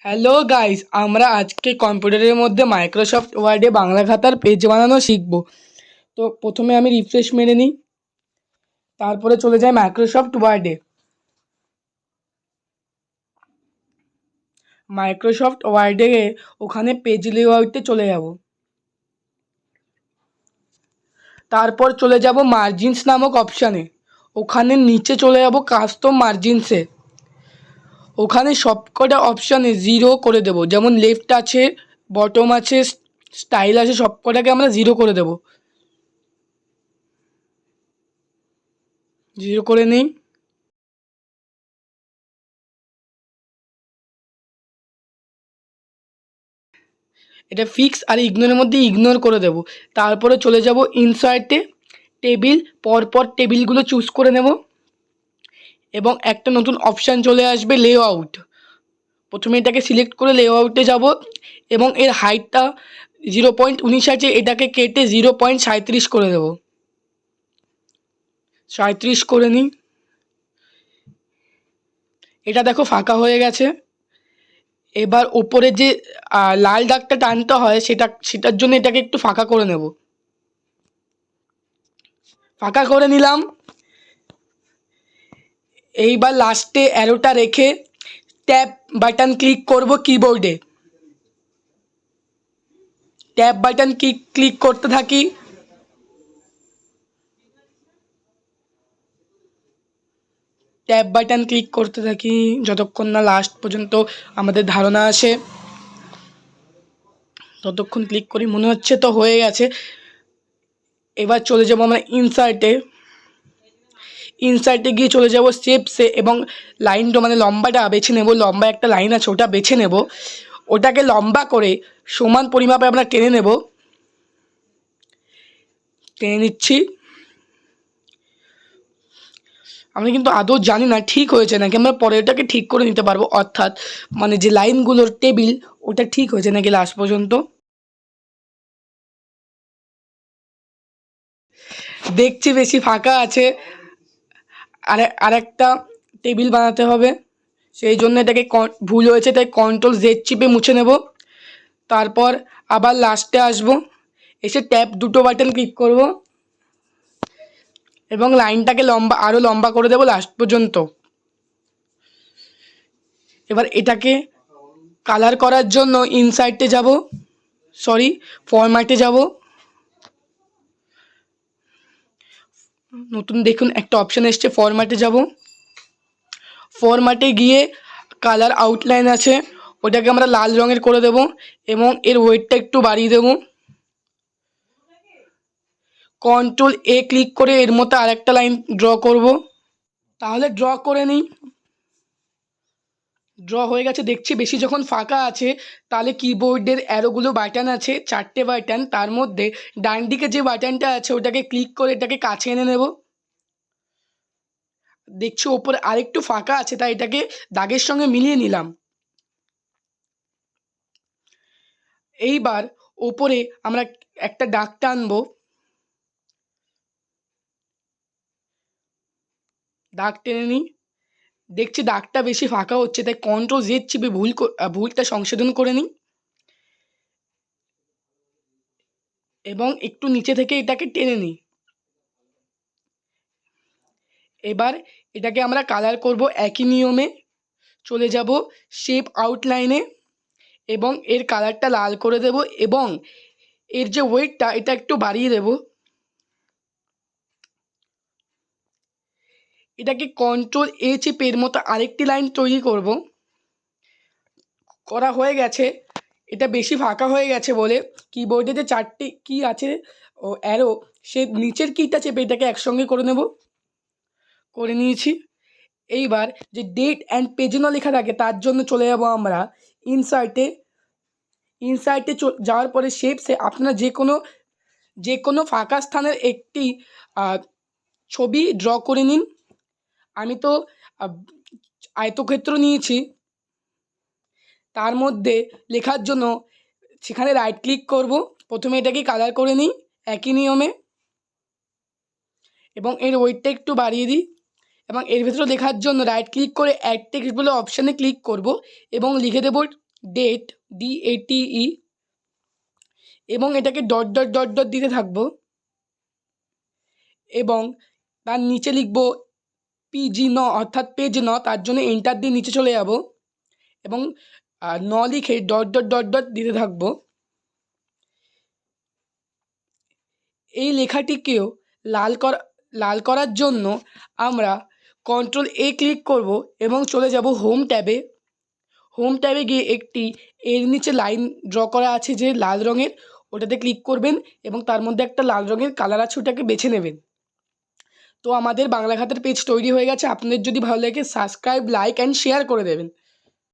Hello guys, আমরা আজকে কম্পিউটারের মধ্যে মাইক্রোসফট ওয়ার্ডে বাংলা খাতার পেজ বানানো শিখব। তো প্রথমে আমি রিফ্রেশ মেরে নিই, তারপরে চলে যাই মাইক্রোসফট ওয়ার্ডে। মাইক্রোসফট ওয়ার্ডে ওখানে পেজ লেআউটে চলে যাব। তারপর চলে যাব মার্জিনস নামক অপশানে। ওখানে নিচে চলে যাব কাস্টম মার্জিনসে। ওখানে সবকটা অপশানে 0 করে দেব, যেমন লেফট আছে, বটম আছে, স্টাইল আছে, সবকটাকে আমরা 0 করে দেব। 0 করে নিই। এটা ফিক্স আর ইগনোরের মধ্যে ইগনোর করে দেব। তারপরে চলে যাব ইনসার্টে, টেবিল, পরপর টেবিলগুলো চুজ করে নেব এবং একটা নতুন অপশান চলে আসবে লেআউট। প্রথমে এটাকে সিলেক্ট করে লেআউটে যাব এবং এর হাইটটা 0.19 আছে, এটাকে কেটে 0.37 করে দেব। 37 করে নিই। এটা দেখো ফাঁকা হয়ে গেছে। এবার ওপরে যে লাল দাগটা টানতে হয় সেটার জন্য এটাকে একটু ফাঁকা করে নেব। ফাঁকা করে নিলাম। এইবার লাস্টে অ্যারোটা রেখে ট্যাব বাটন ক্লিক করব কিবোর্ডে। ট্যাব বাটন ক্লিক করতে থাকি। ট্যাব বাটন ক্লিক করতে থাকি যতক্ষণ না লাস্ট পর্যন্ত আমাদের ধারণা আসে, ততক্ষণ ক্লিক করি। মনে হচ্ছে তো হয়ে গেছে। এবার চলে যাব আমরা ইনসার্টে গিয়ে চলে যাব শেপসে এবং লাইনটা মানে লম্বাটা বেছে নেব। লম্বা একটা লাইন আছে, ওটা বেছে নেব। ওটাকে লম্বা করে সমান পরিমাপে আমরা টেনে নেব। টেনে নিচ্ছি। আমরা কিন্তু আদৌ জানি না ঠিক হয়েছে নাকি, আমরা পরে ওটাকে ঠিক করে নিতে পারবো। অর্থাৎ মানে যে লাইনগুলোর টেবিল, ওটা ঠিক হয়েছে নাকি লাস্ট পর্যন্ত। দেখছি বেশি ফাঁকা আছে, আরেকটা টেবিল বানাতে হবে। সেই জন্য এটাকে ভুল হয়েছে, তাই কন্ট্রোল Z চিপে মুছে নেব। তারপর আবার লাস্টে আসব, এসে ট্যাব দুটো বাটন ক্লিক করব এবং লাইনটাকে আরও লম্বা করে দেব লাস্ট পর্যন্ত। এবার এটাকে কালার করার জন্য ইনসার্টে যাব, ফরম্যাটে যাব। নতুন দেখুন একটা অপশান এসছে, ফরম্যাটে যাব। ফরম্যাটে গিয়ে কালার আউটলাইন আছে, ওটাকে আমরা লাল রঙের করে দেব এবং এর ওয়েটটা একটু বাড়িয়ে দেব। কন্ট্রোল A ক্লিক করে এর মতো আরেকটা লাইন ড্র করব। তাহলে ড্র করে নিই। ড্র হয়ে গেছে। দেখছি বেশি যখন ফাঁকা আছে, তাহলে কিবোর্ডের অ্যারোগুলো বাটন আছে, 4টে বাটন, তার মধ্যে ডান দিকে যে বাটনটা আছে ওটাকে ক্লিক করে এটাকে কাছে এনে নেব। দেখছি ওপরে আরেকটু ফাঁকা আছে, তাই এটাকে দাগের সঙ্গে মিলিয়ে নিলাম। এইবার ওপরে আমরা একটা দাগ টানবো। দাগ টেনে নিই। দেখছি দাগটা বেশি ফাঁকা হচ্ছে, তাই কন্ট্রোল Z চিপে ভুলটা সংশোধন করে নিই এবং একটু নিচে থেকে এটাকে টেনে নিই। এবার এটাকে আমরা কালার করব। একই নিয়মে চলে যাব শেপ আউটলাইনে এবং এর কালারটা লাল করে দেব এবং এর যে ওয়েটটা এটা একটু বাড়িয়ে দেব। এটাকে কন্ট্রোল A চেপে এর মতো আরেকটি লাইন তৈরি করব। করা হয়ে গেছে। এটা বেশি ফাঁকা হয়ে গেছে বলে কিবোর্ডে যে 4টি কি আছে ও অ্যারো, সে নিচের কিটা চেপে এটাকে একসঙ্গে করে নেব। করে নিয়েছি। এইবার যে ডেট অ্যান্ড পেজেনও লেখা থাকে তার জন্য চলে যাব আমরা ইনসার্টে। যাওয়ার পরে শেপসে আপনারা যে কোনো ফাঁকা স্থানের একটি ছবি ড্র করে নিন। আমি তো আয়তক্ষেত্র নিয়েছি। তার মধ্যে লেখার জন্য সেখানে রাইট ক্লিক করব। প্রথমে এটাকে কালার করে নিই একই নিয়মে এবং এর ওয়েটটা একটু বাড়িয়ে দিই এবং এর ভেতরে লেখার জন্য রাইট ক্লিক করে অ্যাড টেক্সট বলে অপশানে ক্লিক করব এবং লিখে দেব ডেট DATE এবং এটাকে ডট ডট ডট ডট দিতে থাকবো এবং তার নিচে লিখব PG9 অর্থাৎ পেজ 9, তার জন্য এন্টার দিয়ে নিচে চলে যাব এবং 9 লিখে ডট ডট ডট ডট দিতে থাকবো। এই লেখাটিকেও লাল করার জন্য আমরা Ctrl+A ক্লিক করব এবং চলে যাব হোম ট্যাবে। হোম ট্যাবে গিয়ে একটি এর নিচে লাইন ড্র করা আছে যে লাল রঙের, ওটাতে ক্লিক করবেন এবং তার মধ্যে একটা লাল রঙের কালার আছে, ওটাকে বেছে নেবেন। তো আমাদের বাংলা খাতার পেজ তৈরি হয়ে গেছে। আপনাদের যদি ভালো লাগে সাবস্ক্রাইব, লাইক অ্যান্ড শেয়ার করে দেবেন।